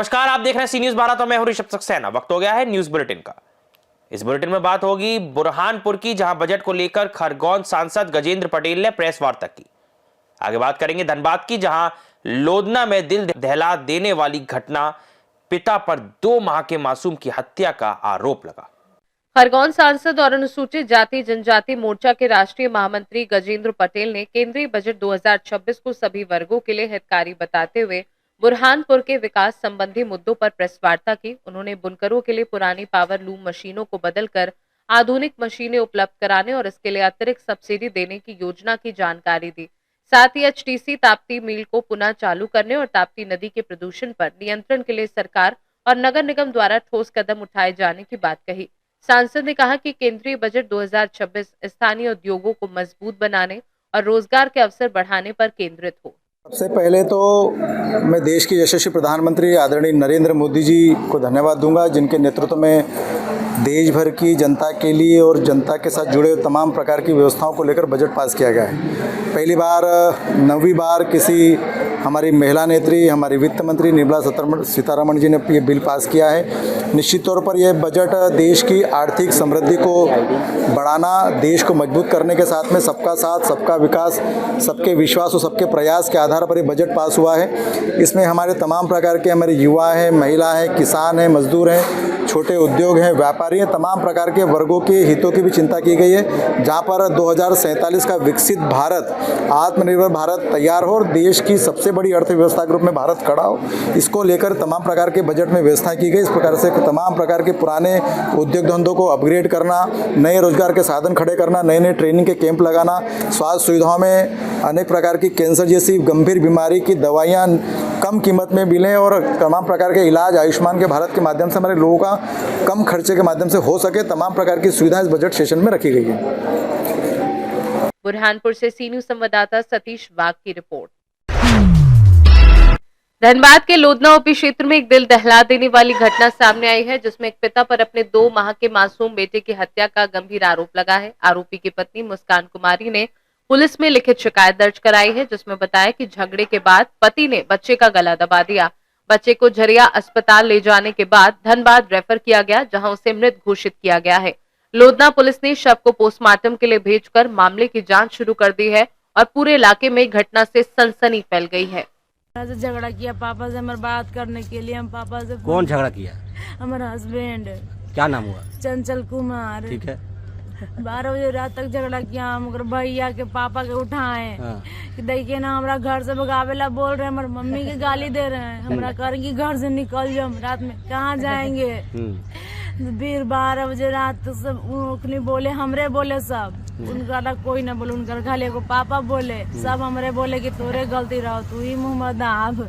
नमस्कार, आप देख रहे हैं सी न्यूज भारत और मैं हूं ऋषभ सक्सेना। वक्त हो गया है न्यूज बुलेटिन का। इस बुलेटिन में बात होगी बुरहानपुर की, जहां बजट को लेकर खरगोन सांसद गजेंद्र पटेल ने प्रेस वार्ता की। आगे बात करेंगे धनबाद की, जहां लोधना में दिल दहला देने वाली घटना, पिता पर 2 माह के मासूम की हत्या का आरोप लगा। खरगोन सांसद और अनुसूचित जाति जनजाति मोर्चा के राष्ट्रीय महामंत्री गजेंद्र पटेल ने केंद्रीय बजट 2026 को सभी वर्गों के लिए हितकारी बताते हुए बुरहानपुर के विकास संबंधी मुद्दों पर प्रेस वार्ता की। उन्होंने बुनकरों के लिए पुरानी पावर लूम मशीनों को बदलकर आधुनिक मशीनें उपलब्ध कराने और इसके लिए अतिरिक्त सब्सिडी देने की योजना की जानकारी दी। साथ ही एचटीसी ताप्ती मिल को पुनः चालू करने और ताप्ती नदी के प्रदूषण पर नियंत्रण के लिए सरकार और नगर निगम द्वारा ठोस कदम उठाए जाने की बात कही। सांसद ने कहा कि केंद्रीय बजट 2026 स्थानीय उद्योगों को मजबूत बनाने और रोजगार के अवसर बढ़ाने पर केंद्रित हो। सबसे पहले तो मैं देश के यशस्वी प्रधानमंत्री आदरणीय नरेंद्र मोदी जी को धन्यवाद दूंगा, जिनके नेतृत्व में देश भर की जनता के लिए और जनता के साथ जुड़े तमाम प्रकार की व्यवस्थाओं को लेकर बजट पास किया गया है। पहली बार 9वीं बार किसी हमारी महिला नेत्री, हमारी वित्त मंत्री निर्मला सीतारमण जी ने ये बिल पास किया है। निश्चित तौर पर यह बजट देश की आर्थिक समृद्धि को बढ़ाना, देश को मजबूत करने के साथ में सबका साथ, सबका विकास, सबके विश्वास और सबके प्रयास के आधार पर ये बजट पास हुआ है। इसमें हमारे तमाम प्रकार के हमारे युवा हैं, महिला हैं, किसान हैं, मजदूर हैं, छोटे उद्योग हैं, व्यापारी हैं, तमाम प्रकार के वर्गों के हितों की भी चिंता की गई है, जहां पर 2047 का विकसित भारत, आत्मनिर्भर भारत तैयार हो और देश की सबसे बड़ी अर्थव्यवस्था के रूप में भारत खड़ा हो। इसको लेकर तमाम प्रकार के बजट में व्यवस्था की गई। इस प्रकार से तमाम प्रकार के पुराने उद्योग धंधों को अपग्रेड करना, नए रोजगार के साधन खड़े करना, नए नए ट्रेनिंग के कैंप लगाना, स्वास्थ्य सुविधाओं में अनेक प्रकार की कैंसर जैसी गंभीर बीमारी की दवाइयाँ कम कीमत में मिलें और तमाम प्रकार के इलाज आयुष्मान के भारत के माध्यम से हमारे लोगों का कम खर्चे के माध्यम से हो सके, तमाम प्रकार की सुविधाएं इस बजट सेशन में रखी गई है। बुरहानपुर से सी न्यूज संवाददाता सतीश बाग की रिपोर्ट। धनबाद के लोधना ओपी क्षेत्र में एक दिल दहला देने वाली घटना सामने आई है, जिसमें एक पिता पर अपने 2 माह के मासूम बेटे की हत्या का गंभीर आरोप लगा है। आरोपी की पत्नी मुस्कान कुमारी ने पुलिस में लिखित शिकायत दर्ज कराई है, जिसमें बताया कि झगड़े के बाद पति ने बच्चे का गला दबा दिया। बच्चे को झरिया अस्पताल ले जाने के बाद धनबाद रेफर किया गया, जहां उसे मृत घोषित किया गया है। लोधना पुलिस ने शव को पोस्टमार्टम के लिए भेजकर मामले की जांच शुरू कर दी है और पूरे इलाके में घटना से सनसनी फैल गई है। झगड़ा किया पापा से, हमारे बात करने के लिए हम पापा से। कौन झगड़ा किया? हमारा हस्बैंड। क्या नाम हुआ? चंचल कुमार। ठीक है। 12 बजे रात तक झगड़ा किया। हम भैया के पापा के उठाए कि देखिए ना, हमारा घर से भगावेला बोल रहे हैं, हमारे मम्मी के गाली दे रहे हैं, हमारा कर की घर से निकल जाओ, रात में कहाँ जाएंगे। फिर 12 बजे रात तक सब बोले, हमरे बोले सब, उनका कोई ना बोले, उनका खाली को पापा बोले, सब हमरे बोले कि तोरे गलती रहो, तू ही मुँह दाब।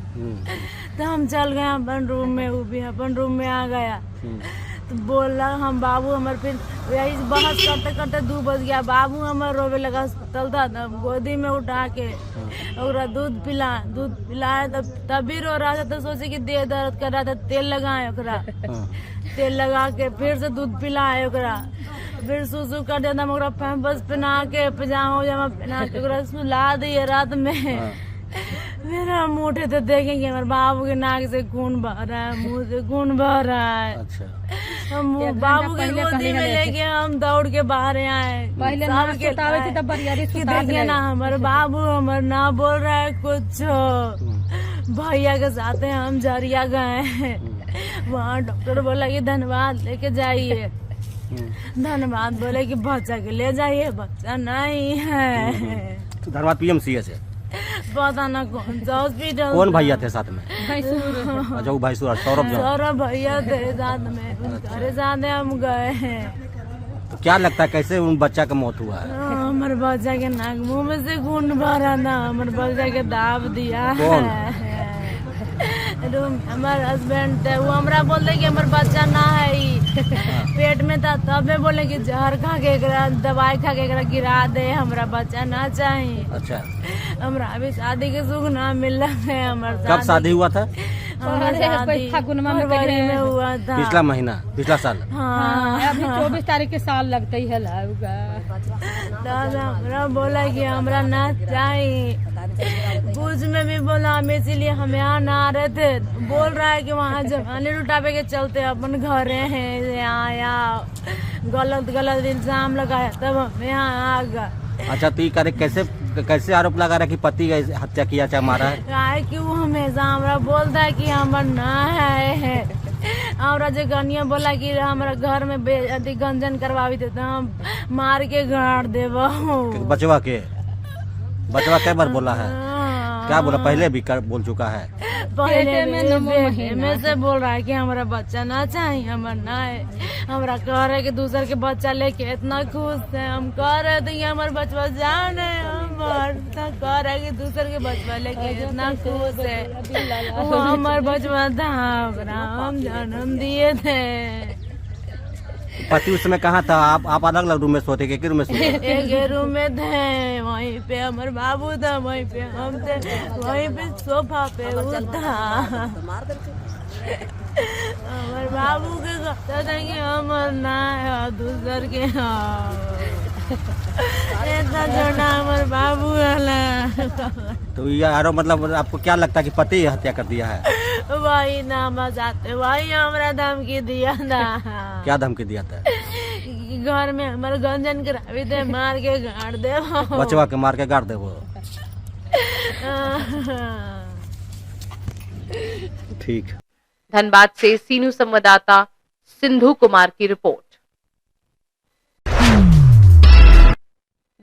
तो हम चल गए अपन रूम में, वो भी अपन रूम में आ गया तो बोला हम बाबू हमारे, फिर यही बहस करते करते 2 बज गया। बाबू हमारे रोवे लगा, अस्पताल था, गोदी में उठा के और दूध पिलाया, तब भी रो रहा था। तो सोचे कि देह दर्द कर रहा था, तेल लगाए ओकरा, तेल लगा के फिर से दूध पिलाए ओकरा, फिर सुसु कर देता, ओकरा पैम्पर्स पहना के, पजामा उजामा पहना के ओकरा सुला दिए रात में। फिर हम उठे तो देखेंगे हमारे बाबू के नाक से खून बह रहा है, मुंह से खून बह रहा है। अच्छा। हम बाबू के गोदी में लेके हम दौड़ के बाहर आए। देखिए ना, हमारे बाबू हमारे ना बोल रहा है कुछ। भैया के साथ हम झरिया गए, वहाँ डॉक्टर बोला कि धनबाद लेके जाइए। धनबाद बोले कि बच्चा के ले जाइए, बच्चा नहीं है। तो धनबाद पीएमसीएच है? पता ना कौन सा हॉस्पिटल। कौन भैया थे साथ में? अच्छा, वो भाई सौरभ भैया थे साथ में, उनके साथ हम गए हैं। तो क्या लगता है कैसे उन बच्चा का मौत हुआ है? हमारे बच्चा के नाक मुंह में से खून भरा था, हमारे बच्चा के दाब दिया है। हमारे हस्बैंड थे, वो हमारा बोलते कि हमारे बच्चा ना है ही, पेट में था, तब में बोले कि जहर खा के दवाई खा के गिरा दे, हमारा बच्चा ना चाहिए। अच्छा। हमारा अभी शादी के सुख ना मिल रहा है। हमारा कब शादी हुआ था? फरवरी में हुआ था, पिछला महीना, पिछला साल। हाँ, अभी 24 तारीख के साल लगता ही है। दादा हमरा बोला कि हमरा ना चाहिए, पूछ में भी बोला हम, इसीलिए हम यहाँ ना आ रहे थे। बोल रहा है कि वहाँ जमाने लुटावे के चलते अपन घरे हैं, यहाँ गलत गलत इल्जाम लगाया, तब हम यहाँ आ गए। अच्छा तो ये करे कैसे कैसे आरोप लगा रहा है कि पति का हत्या किया चाहे मारा है? काहे कि वो हमेशा हमरा बोलता है कि हमर ना है। हमरा जो गनिया बोला कि हमारा घर में अति गंजन करवावी थे, तो हम मार के गाड़ देबो। बचवा कई बार बोला है? क्या बोला? पहले भी बोल चुका है? पहले में से बोल रहा है कि हमारा बच्चा ना चाहिए, हमारा ना है। हमरा कह रहे कि दूसर के बच्चा लेके इतना खुश है, हम कह रहे थे कि हमारा बचवा जान है, हमार कह रहे कि दूसर के बचवा लेके इतना खुश है। वो हमार बचवा था, हम जन्म दिए थे। पति उस समय कहाँ था? आप अलग अलग रूम में सोते? एक रूम में सोते? एक रूम में थे, वहीं पे हमारे बाबू था, वहीं पे हम थे, वहीं पे सोफा पे वो था। हमारे बाबू के कहता था कि हम ना है दूसर के, इतना छोटा हमारे बाबू वाला। तो ये आरोप मतलब आपको क्या लगता है कि पति हत्या कर दिया है? वही ना मजाते, वही हमरा धमकी दिया था। क्या धमकी दिया था? घर में हमारे गंजन करावी थे, मार के गाड़ दे। बचवा के मार के गाड़ दे वो। ठीक। धनबाद से सीनू संवाददाता सिंधु कुमार की रिपोर्ट।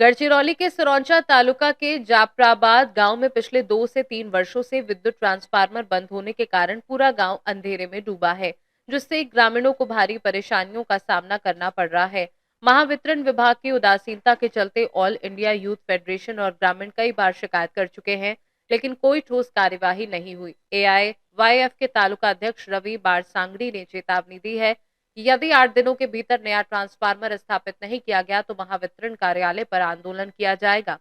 गढ़चिरौली के सिरौंचा तालुका के जाफराबाद गांव में पिछले 2 से 3 वर्षों से विद्युत ट्रांसफार्मर बंद होने के कारण पूरा गांव अंधेरे में डूबा है, जिससे ग्रामीणों को भारी परेशानियों का सामना करना पड़ रहा है। महावितरण विभाग की उदासीनता के चलते ऑल इंडिया यूथ फेडरेशन और ग्रामीण कई बार शिकायत कर चुके हैं, लेकिन कोई ठोस कार्यवाही नहीं हुई। AIYF के तालुका अध्यक्ष रवि बारसांगड़ी ने चेतावनी दी है कि यदि 8 दिनों के भीतर नया ट्रांसफार्मर स्थापित नहीं किया गया तो महावितरण कार्यालय पर आंदोलन किया जाएगा।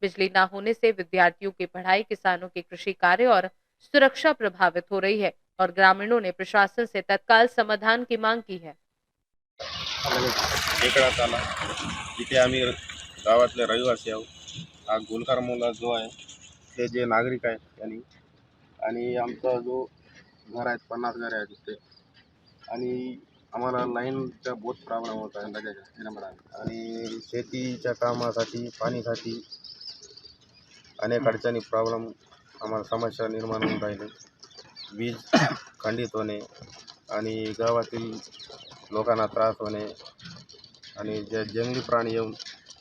बिजली न होने से विद्यार्थियों की पढ़ाई, किसानों के कृषि कार्य और सुरक्षा प्रभावित हो रही है और ग्रामीणों ने प्रशासन से तत्काल समाधान की मांग की है। इथे आम्ही गावातले रहिवासी आहोत. हा गोलकार मोला जो आहे ते जे नागरिक आहेत त्यांनी, आणि आमचा जो घर आहेत 50 घरे आहेत तिथे, आणि आम्हाला लाईनचा बहुत प्रॉब्लेम होता है नगरच्या, आणि शेतीच्या कामासाठी, पाणीसाठी अनेक अडचणी प्रॉब्लेम आम्हाला समस्या निर्माण होऊन राहिले. वीज खंडित होणे आणि गावातील लोकांना त्रास होणे आणि जे जंगली प्राणी येऊन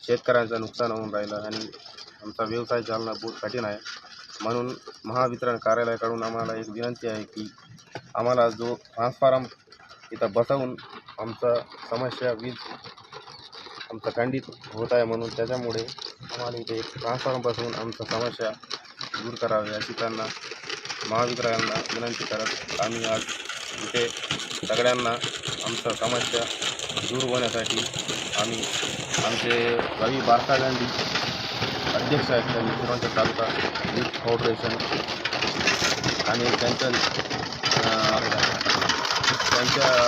शेतकऱ्यांचं नुकसान होऊन राहिलं आणि आमचा व्यवसाय चालणं बहुत कठीण आहे. म्हणून महावितरण कार्यालयाकडून आम्हाला एक विनंती आहे की आम्हाला जो ट्रान्सफॉर्म इथं बसवून आमचा समस्या वीज आमचं खंडित होत आहे, म्हणून त्याच्यामुळे आम्हाला इथे एक ट्रान्सफॉर्म बसवून आमचा समस्या दूर करावी अशी त्यांना महावितरणाला विनंती करत आम्ही आज इथे सगळ्यांना आमचा समस्या दूर होण्यासाठी आम्ही आमचे रवी बारसागंडी अध्यक्ष आहेत त्यांनी सिरौंचा तालुका यूथ फाउंडेशन आणि त्यांच्या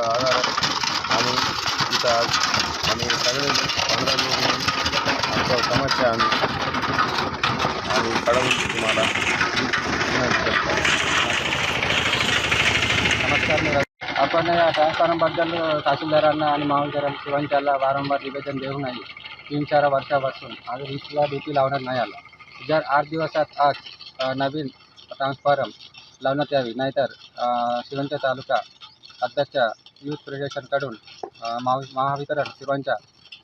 आधारात आम्ही इथं आज आम्ही सगळे 15 लोक मिळून आमच्या समस्या आम्ही कळवून तुम्हाला विनंती करतो. नमस्कार. मी आपण या ट्रान्सफॉर्मरबद्दल तहसीलदारांना आणि महावितरण सिरौंचाला वारंवार निवेदन देऊन आहे. 3-4 वर्षापासून अजून इसला भीती लावण्यात नाही आला. जर 8 दिवसात आज नवीन ट्रान्सफॉर्मर लावण्यात यावी, नाहीतर सिरौंचा तालुका अध्यक्ष यूथ फेडरेशनकडून महावितरण सिरौंचा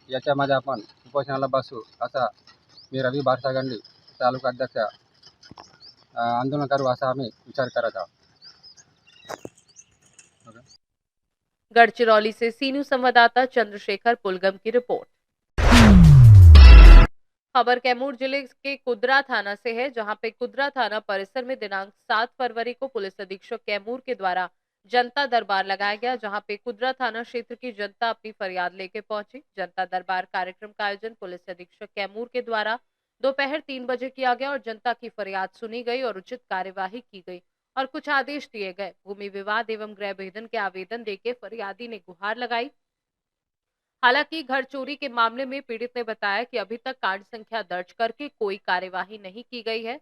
याच्यामध्ये आपण उपोषणाला बसू, असा मी रवी बारसागंडी तालुका अध्यक्ष आंदोलन करू असा आम्ही विचार करत आहोत. गढ़चिरौली से सीनू संवाददाता चंद्रशेखर पुलगम की रिपोर्ट। खबर कैमूर जिले के कुदरा थाना से है, जहां पे कुदरा थाना परिसर में दिनांक 7 फरवरी को पुलिस अधीक्षक कैमूर के द्वारा जनता दरबार लगाया गया, जहां पे कुदरा थाना क्षेत्र की जनता अपनी फरियाद लेके पहुंची। जनता दरबार कार्यक्रम का आयोजन पुलिस अधीक्षक कैमूर के द्वारा दोपहर 3 बजे किया गया और जनता की फरियाद सुनी गई और उचित कार्यवाही की गई और कुछ आदेश दिए गए। भूमि विवाद एवं गृह भेदन के आवेदन देके फरियादी ने गुहार लगाई। हालांकि घर चोरी के मामले में पीड़ित ने बताया कि अभी तक कांड संख्या दर्ज करके कोई कार्यवाही नहीं की गई है।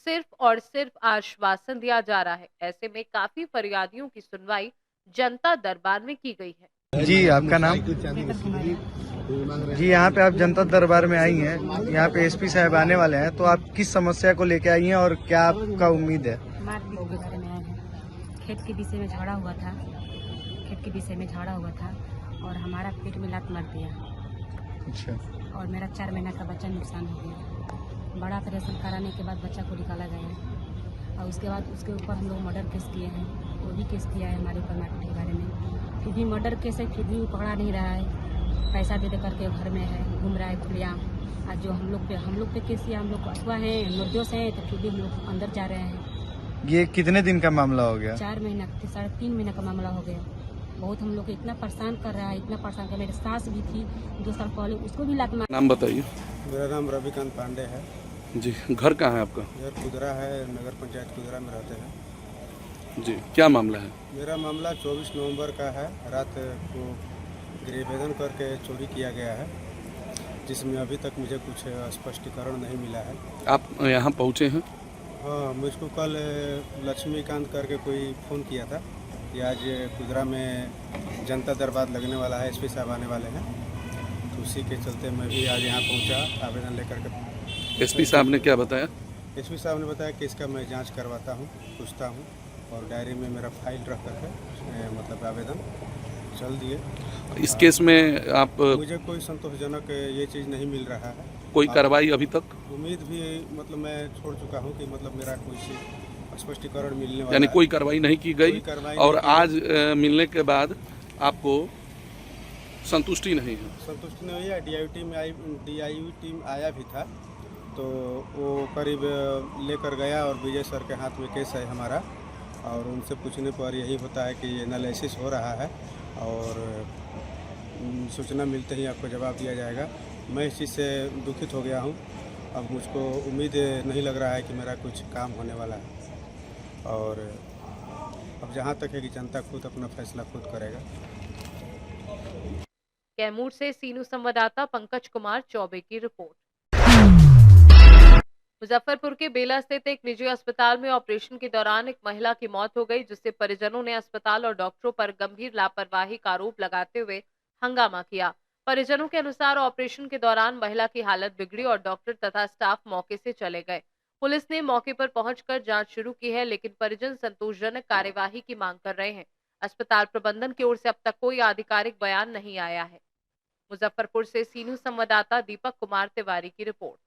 सिर्फ और सिर्फ आश्वासन दिया जा रहा है। ऐसे में काफी फरियादियों की सुनवाई जनता दरबार में की गई है। जी, आपका नाम? जी, यहाँ पे आप जनता दरबार में आई हैं, यहाँ पे एसपी साहब आने वाले हैं, तो आप किस समस्या को लेके आई हैं और क्या आपका उम्मीद है? मारपीट के बारे में आए हैं। खेत के विषय में झगड़ा हुआ था, और हमारा पेट में लात मार दिया। अच्छा। और मेरा 4 महीना का बच्चा नुकसान हो गया। बड़ा ऑपरेशन कराने के बाद बच्चा को निकाला गया, और उसके बाद उसके ऊपर हम लोग मर्डर केस किए हैं। वो भी केस किया है हमारे ऊपर मारपीट के बारे में। फिर भी मर्डर केस है, फिर भी वो पकड़ा नहीं रहा है। पैसा दे करके घर में है, घूम रहा है खुलेआम। आज जो हम लोग पे केस किया, हम लोग अगवा हैं, निर्दोष हैं, तो फिर भी हम लोग अंदर जा रहे हैं। ये कितने दिन का मामला हो गया? 4 महीना 3.5 महीना का मामला हो गया। बहुत हम लोग को इतना परेशान कर रहा है, इतना परेशान कर। मेरी सास भी थी 2 साल पहले, उसको भी लात मार। नाम बताइए। मेरा नाम रविकांत पांडे है। जी, घर कहाँ है आपका? घर कुदरा है, नगर पंचायत कुदरा में रहते हैं। जी, क्या मामला है? मेरा मामला 24 नवंबर का है। रात को गृहभेदन करके चोरी किया गया है, जिसमें अभी तक मुझे कुछ स्पष्टीकरण नहीं मिला है। आप यहाँ पहुँचे हैं? हाँ, मुझको कल लक्ष्मीकांत करके कोई फ़ोन किया था कि आज कुदरा में जनता दरबार लगने वाला है, एसपी साहब आने वाले हैं। तो उसी के चलते मैं भी आज यहाँ पहुँचा आवेदन लेकर के। एसपी साहब ने क्या बताया? एसपी साहब ने बताया कि इसका मैं जांच करवाता हूँ, पूछता हूँ, और डायरी में मेरा फाइल रख करके मतलब आवेदन चल दिए। इस केस में आप मुझे कोई संतोषजनक ये चीज़ नहीं मिल रहा है। कोई कार्रवाई अभी तक? उम्मीद भी मतलब मैं छोड़ चुका हूँ कि मतलब मेरा कोई स्पष्टीकरण मिलने वाला यानी है। कोई कार्रवाई नहीं की गई, और आज मिलने के बाद आपको संतुष्टि नहीं है? संतुष्टि नहीं हुई है। DIU टीम आया भी था, तो वो करीब लेकर गया, और विजय सर के हाथ में केस है हमारा, और उनसे पूछने पर यही होता है कि एनालिसिस हो रहा है और सूचना मिलते ही आपको जवाब दिया जाएगा। मैं इस चीज़ से दुखित हो गया हूँ। अब मुझको उम्मीद नहीं लग रहा है कि मेरा कुछ काम होने वाला है, और अब जहाँ तक है कि जनता खुद अपना फैसला खुद करेगा। कैमूर से सीनू संवाददाता पंकज कुमार चौबे की रिपोर्ट। मुजफ्फरपुर के बेला स्थित एक निजी अस्पताल में ऑपरेशन के दौरान एक महिला की मौत हो गई, जिससे परिजनों ने अस्पताल और डॉक्टरों पर गंभीर लापरवाही का आरोप लगाते हुए हंगामा किया। परिजनों के अनुसार ऑपरेशन के दौरान महिला की हालत बिगड़ी और डॉक्टर तथा स्टाफ मौके से चले गए। पुलिस ने मौके पर पहुंचकर जांच शुरू की है, लेकिन परिजन संतोषजनक कार्यवाही की मांग कर रहे हैं। अस्पताल प्रबंधन की ओर से अब तक कोई आधिकारिक बयान नहीं आया है। मुजफ्फरपुर से सीनू संवाददाता दीपक कुमार तिवारी की रिपोर्ट।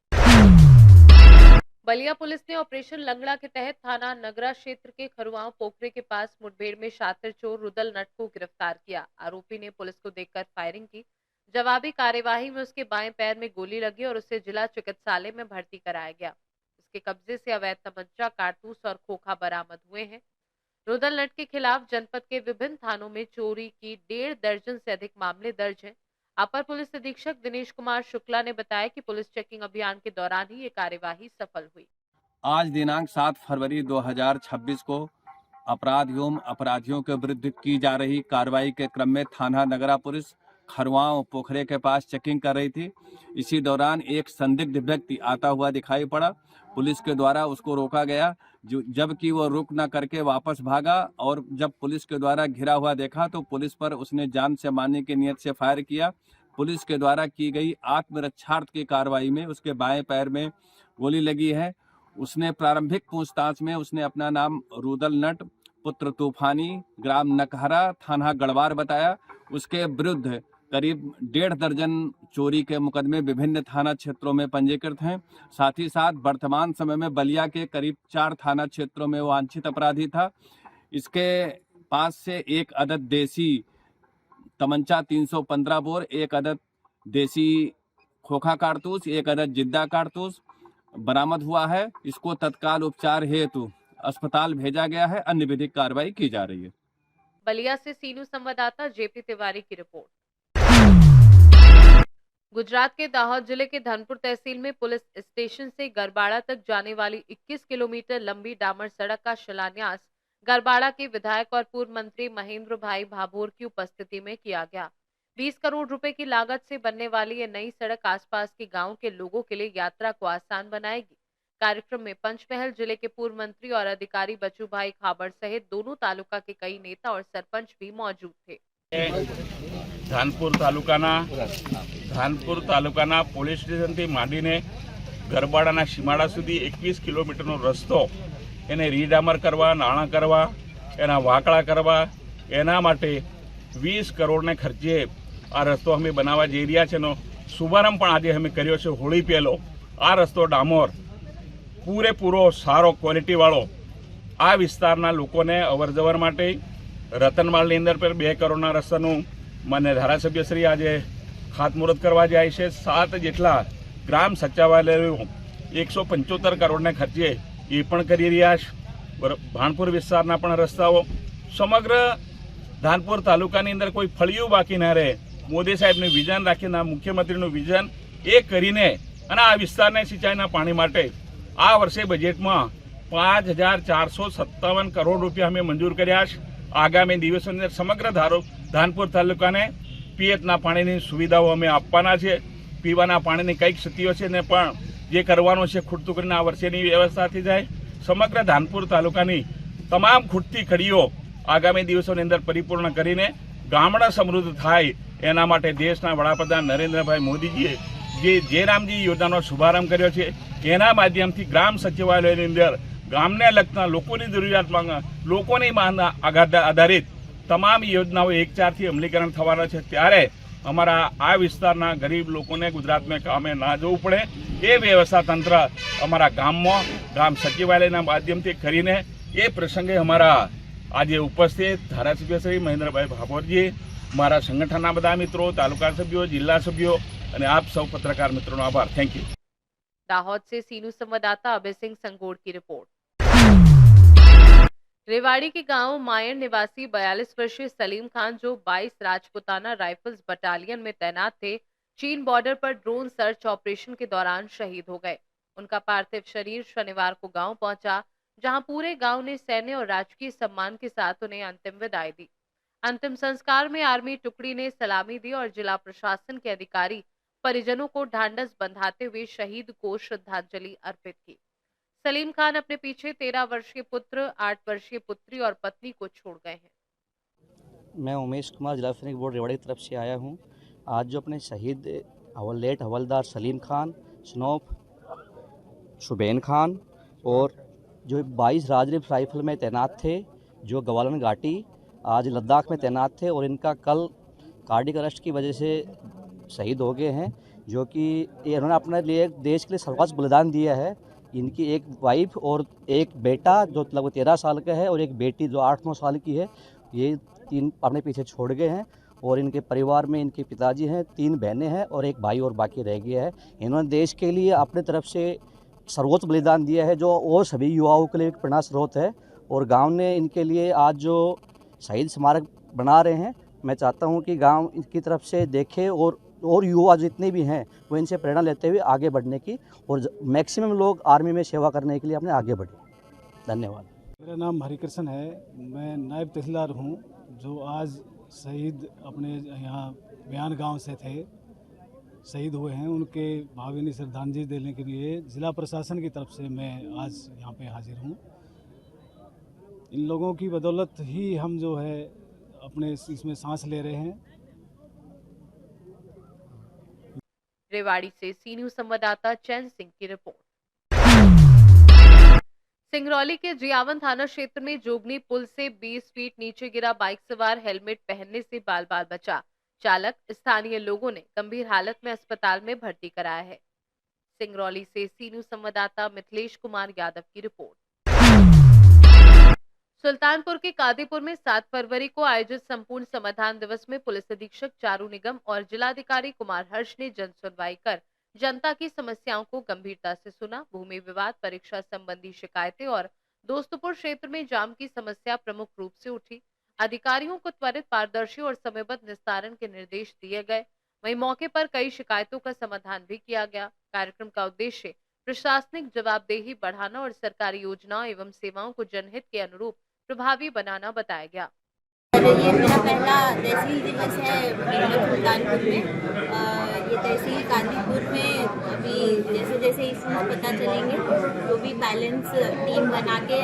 बलिया पुलिस ने ऑपरेशन लंगड़ा के तहत थाना नगरा क्षेत्र के खरुआव पोखरे के पास मुठभेड़ में शातिर चोर रुदल नट को गिरफ्तार किया। आरोपी ने पुलिस को देखकर फायरिंग की। जवाबी कार्यवाही में उसके बाएं पैर में गोली लगी और उसे जिला चिकित्सालय में भर्ती कराया गया। उसके कब्जे से अवैध तमंचा, कारतूस और खोखा बरामद हुए हैं। रुदल नट के खिलाफ जनपद के विभिन्न थानों में चोरी की 1.5 दर्जन से अधिक मामले दर्ज हैं। अपर पुलिस अधीक्षक दिनेश कुमार शुक्ला ने बताया कि पुलिस चेकिंग अभियान के दौरान ही ये कार्यवाही सफल हुई। आज दिनांक 7 फरवरी 2026 को अपराध एवं अपराधियों के विरुद्ध की जा रही कार्रवाई के क्रम में थाना नगरा पुलिस खरवांव पोखरे के पास चेकिंग कर रही थी। इसी दौरान एक संदिग्ध व्यक्ति आता हुआ दिखाई पड़ा। पुलिस के द्वारा उसको रोका गया, जबकि वो रुक न करके वापस भागा, और जब पुलिस के द्वारा घिरा हुआ देखा तो पुलिस पर उसने जान से मारने की नीयत से फायर किया। पुलिस के द्वारा की गई आत्मरक्षार्थ की कार्रवाई में उसके बाएं पैर में गोली लगी है। उसने प्रारंभिक पूछताछ में उसने अपना नाम रुदल नट पुत्र तूफानी ग्राम नकहरा थाना गढ़वार बताया। उसके विरुद्ध करीब 1.5 दर्जन चोरी के मुकदमे विभिन्न थाना क्षेत्रों में पंजीकृत हैं। साथ ही साथ वर्तमान समय में बलिया के करीब 4 थाना क्षेत्रों में वो वांछित अपराधी था। इसके पास से एक अदद देसी तमंचा 315 बोर, एक अदद देसी खोखा कारतूस, एक अदद जिद्दा कारतूस बरामद हुआ है। इसको तत्काल उपचार हेतु अस्पताल भेजा गया है। अन्य विधिक कार्रवाई की जा रही है। बलिया से सीनू संवाददाता जेपी तिवारी की रिपोर्ट। गुजरात के दाहोद जिले के धनपुर तहसील में पुलिस स्टेशन से गरबाड़ा तक जाने वाली 21 किलोमीटर लंबी डामर सड़क का शिलान्यास गरबाड़ा के विधायक और पूर्व मंत्री महेंद्र भाई भाभोर की उपस्थिति में किया गया। 20 करोड़ रुपए की लागत से बनने वाली यह नई सड़क आसपास के गांव के लोगों के लिए यात्रा को आसान बनाएगी। कार्यक्रम में पंचमहल जिले के पूर्व मंत्री और अधिकारी बचू भाई खाबड़ सहित दोनों तालुका के कई नेता और सरपंच भी मौजूद थे। ધાનપુર તાલુકાના પોલીસ સ્ટેશનથી માંડીને ગરબાડાના સીમાડા સુધી 21 કિલોમીટરનો રસ્તો એને રીડામર કરવા, નાણાં કરવા, એના વાકડા કરવા, એના માટે 20 કરોડને ખર્ચે આ રસ્તો અમે બનાવવા જઈ રહ્યા છે. એનો શુભારંભ પણ આજે અમે કર્યો છે. હોળી પહેલો આ રસ્તો ડામોર પૂરેપૂરો સારો ક્વોલિટીવાળો આ વિસ્તારના લોકોને અવરજવર માટે રતનમાળની અંદર પર 2 કરોડના રસ્તાનું માન્ય ધારાસભ્યશ્રી આજે ખાતમુહૂર્ત કરવા જાય છે. 7 જેટલા ગ્રામ સચિવાલયો 175 કરોડને ખર્ચે એ પણ કરી રહ્યા છે. ભાણપુર વિસ્તારના પણ રસ્તાઓ સમગ્ર ધાનપુર તાલુકાની અંદર કોઈ ફળિયું બાકી ના રહે. મોદી સાહેબનું વિઝન રાખીને મુખ્યમંત્રીનું વિઝન એ કરીને અને આ વિસ્તારને સિંચાઈના પાણી માટે આ વર્ષે બજેટમાં 5457 કરોડ રૂપિયા અમે મંજૂર કર્યા છે. આગામી દિવસોની અંદર સમગ્ર ધાનપુર તાલુકાને પિયતના પાણીની સુવિધાઓ અમે આપવાના છે. પીવાના પાણીની કંઈક સ્થિતિઓ છે ને પણ જે કરવાનું છે ખૂટતું કરીને આ વર્ષેની વ્યવસ્થા થઈ જાય. સમગ્ર ધાનપુર તાલુકાની તમામ ખૂટતી કડીઓ આગામી દિવસોની અંદર પરિપૂર્ણ કરીને ગામડા સમૃદ્ધ થાય એના માટે દેશના વડાપ્રધાન નરેન્દ્રભાઈ મોદીજીએ જે જયરામજી યોજનાનો શુભારંભ કર્યો છે એના માધ્યમથી ગ્રામ સચિવાલયની અંદર ગામને લગતા લોકોની જરૂરિયાતમાં લોકોની માંગ આધારિત તમામ યોજનાઓ 1-4થી અમલીકરણ થવાના છે. ત્યારે અમારા આ વિસ્તારના ગરીબ લોકોને ગુજરાતમાં કામે ના જવું પડે એ વ્યવસ્થા તંત્ર અમારા ગામમાં ગ્રામ સચિવાલયના માધ્યમથી કરીને એ પ્રસંગે અમારા આજે ઉપસ્થિત ધારાસભ્ય શ્રી મહેન્દ્રભાઈ ભાભોરજી, મારા સંગઠનના બધા મિત્રો, તાલુકા સભ્યો, જિલ્લા સભ્યો અને આપ સૌ પત્રકાર મિત્રોનો આભાર. Thank you. दाहोद से सीनू संवाददाता अभय सिंह संगोड़ की रिपोर्ट। रेवाड़ी के गांव मायन निवासी 42 वर्षीय सलीम खान, जो 22 राजपुताना राइफल्स बटालियन में तैनात थे, चीन बॉर्डर पर ड्रोन सर्च ऑपरेशन के दौरान शहीद हो गए। उनका पार्थिव शरीर शनिवार को गांव पहुंचा, जहां पूरे गांव ने सैन्य और राजकीय सम्मान के साथ उन्हें अंतिम विदाई दी। अंतिम संस्कार में आर्मी टुकड़ी ने सलामी दी और जिला प्रशासन के अधिकारी परिजनों को ढांढस बंधाते हुए शहीद को श्रद्धांजलि अर्पित की। सलीम खान अपने पीछे 13 वर्षीय पुत्र, 8 वर्षीय पुत्री और पत्नी को छोड़ गए हैं। मैं उमेश कुमार, जिला सैनिक बोर्ड रेवाड़ी की तरफ से आया हूँ। आज जो अपने शहीद लेट हवलदार सलीम खान, स्नोफ शुबैन खान और जो 22 राजरीफ राइफल में तैनात थे, जो गवालन घाटी आज लद्दाख में तैनात थे और इनका कल कार्डिक अरेस्ट की वजह से शहीद हो गए हैं। जो कि इन्होंने अपने लिए देश के लिए सर्वोच्च बलिदान दिया है। इनकी एक वाइफ और एक बेटा जो लगभग 13 साल का है और एक बेटी जो 8-9 साल की है, ये 3 अपने पीछे छोड़ गए हैं। और इनके परिवार में इनके पिताजी हैं, 3 बहनें हैं और एक भाई और बाकी रह गया है। इन्होंने देश के लिए अपने तरफ से सर्वोच्च बलिदान दिया है, जो और सभी युवाओं के लिए एक प्रेरणा स्रोत है। और गाँव ने इनके लिए आज जो शहीद स्मारक बना रहे हैं, मैं चाहता हूँ कि गाँव इनकी तरफ से देखे और युवा जितने भी हैं वो इनसे प्रेरणा लेते हुए आगे बढ़ने की और मैक्सिमम लोग आर्मी में सेवा करने के लिए अपने आगे बढ़े। धन्यवाद। मेरा नाम हरिकृष्ण है, मैं नायब तहसीलदार हूँ। जो आज शहीद अपने यहाँ बयान गांव से थे, शहीद हुए हैं, उनके भावभीनी श्रद्धांजलि देने के लिए जिला प्रशासन की तरफ से मैं आज यहाँ पे हाजिर हूँ। इन लोगों की बदौलत ही हम जो है अपने इसमें सांस ले रहे हैं। रेवाड़ी से सीनियर संवाददाता चैन सिंह की रिपोर्ट। सिंगरौली के जियावन थाना क्षेत्र में जोगनी पुल से 20 फीट नीचे गिरा बाइक सवार हेलमेट पहनने से बाल बाल बचा। चालक स्थानीय लोगों ने गंभीर हालत में अस्पताल में भर्ती कराया है। सिंगरौली से सीनियर संवाददाता मिथिलेश कुमार यादव की रिपोर्ट। सुल्तानपुर के कादीपुर में 7 फरवरी को आयोजित संपूर्ण समाधान दिवस में पुलिस अधीक्षक चारू निगम और जिलाधिकारी कुमार हर्ष ने जन सुनवाई कर जनता की समस्याओं को गंभीरता से सुना। भूमि विवाद, परीक्षा संबंधी शिकायतें और दोस्तपुर क्षेत्र में जाम की समस्या प्रमुख रूप से उठी। अधिकारियों को त्वरित, पारदर्शी और समयबद्ध निस्तारण के निर्देश दिए गए। वहीं मौके पर कई शिकायतों का समाधान भी किया गया। कार्यक्रम का उद्देश्य प्रशासनिक जवाबदेही बढ़ाना और सरकारी योजनाओं एवं सेवाओं को जनहित के अनुरूप प्रभावी बनाना बताया गया। ये मेरा पहला तहसील दिवस है सुल्तानपुर में। ये तहसील कादीपुर में अभी जैसे जैसे इसमें पता चलेंगे तो बैलेंस टीम बना के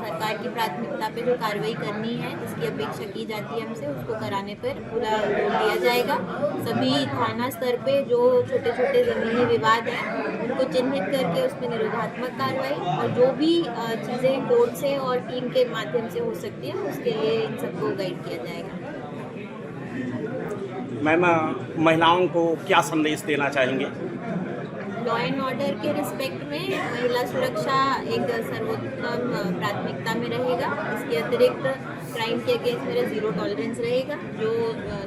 सरकार की प्राथमिकता पे जो कार्रवाई करनी है, जिसकी अपेक्षा की जाती है हमसे, उसको कराने पर पूरा जोर दिया जाएगा। सभी थाना स्तर पे जो छोटे छोटे ज़मीनी विवाद हैं उनको चिन्हित करके उसमें निरोधात्मक कार्रवाई, और जो भी चीज़ें कोर्ट से और टीम के माध्यम से हो सकती है उसके लिए इन सबको गाइड किया जाएगा। मैम, महिलाओं को क्या संदेश देना चाहेंगे? लॉ एंड ऑर्डर के रिस्पेक्ट में महिला सुरक्षा एक सर्वोत्तम प्राथमिकता में रहेगा। इसके अतिरिक्त क्राइम के अगेंस्ट मेरा जीरो टॉलरेंस रहेगा। जो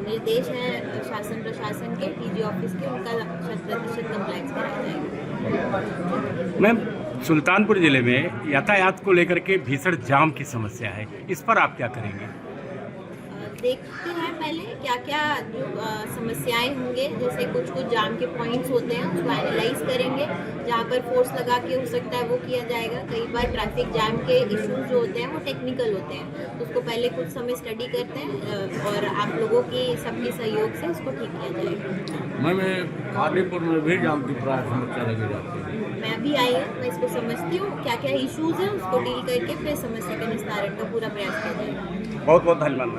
निर्देश हैं शासन प्रशासन के, डीजी ऑफिस के, उनका 100% कंप्लायंस कराया जाएगा। मैम, सुल्तानपुर जिले में यातायात को लेकर के भीषण जाम की समस्या है, इस पर आप क्या करेंगे? देखते हैं पहले क्या क्या जो समस्याएं होंगे, जैसे कुछ जाम के पॉइंट्स होते हैं उसको एनालाइज करेंगे, जहाँ पर फोर्स लगा के हो सकता है वो किया जाएगा। कई बार ट्रैफिक जैम के इश्यूज जो होते हैं वो टेक्निकल होते हैं, तो उसको पहले कुछ समय स्टडी करते हैं और आप लोगों की सबके सहयोग से उसको ठीक किया जाएगा। मैं आदिपुर में भी जाम की प्राय समस्या लगी जाती है। मैं अभी आई हूँ, मैं इसको समझती हूँ क्या क्या इश्यूज हैं, उसको डील करके फिर समस्या के निस्तारण का पूरा प्रयास किया जाएगा। बहुत बहुत धन्यवाद।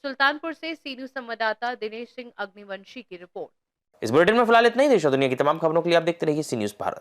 सुल्तानपुर से सी न्यूज संवाददाता दिनेश सिंह अग्निवंशी की रिपोर्ट। इस बुलेटिन में फिलहाल इतना ही। देश और दुनिया की तमाम खबरों के लिए आप देखते रहिए सी न्यूज भारत।